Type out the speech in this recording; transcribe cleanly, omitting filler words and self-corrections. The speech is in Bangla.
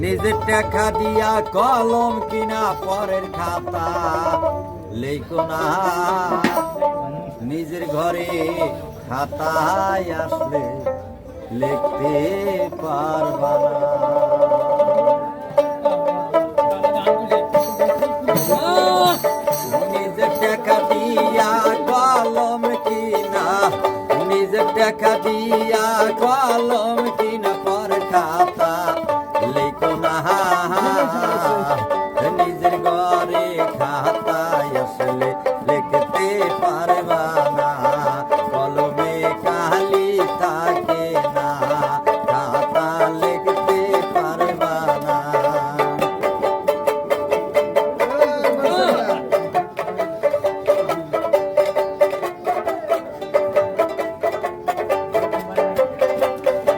নিজের টাকা দিয়া কলম কিনা পরের খাতা লেখো না, নিজের ঘরে খাতায় আসলে লিখতে পারবা না। নিজের টাকা দিয়া কলম কিনা, নিজের টাকা দিয়া কলম কিনা পরের খাতা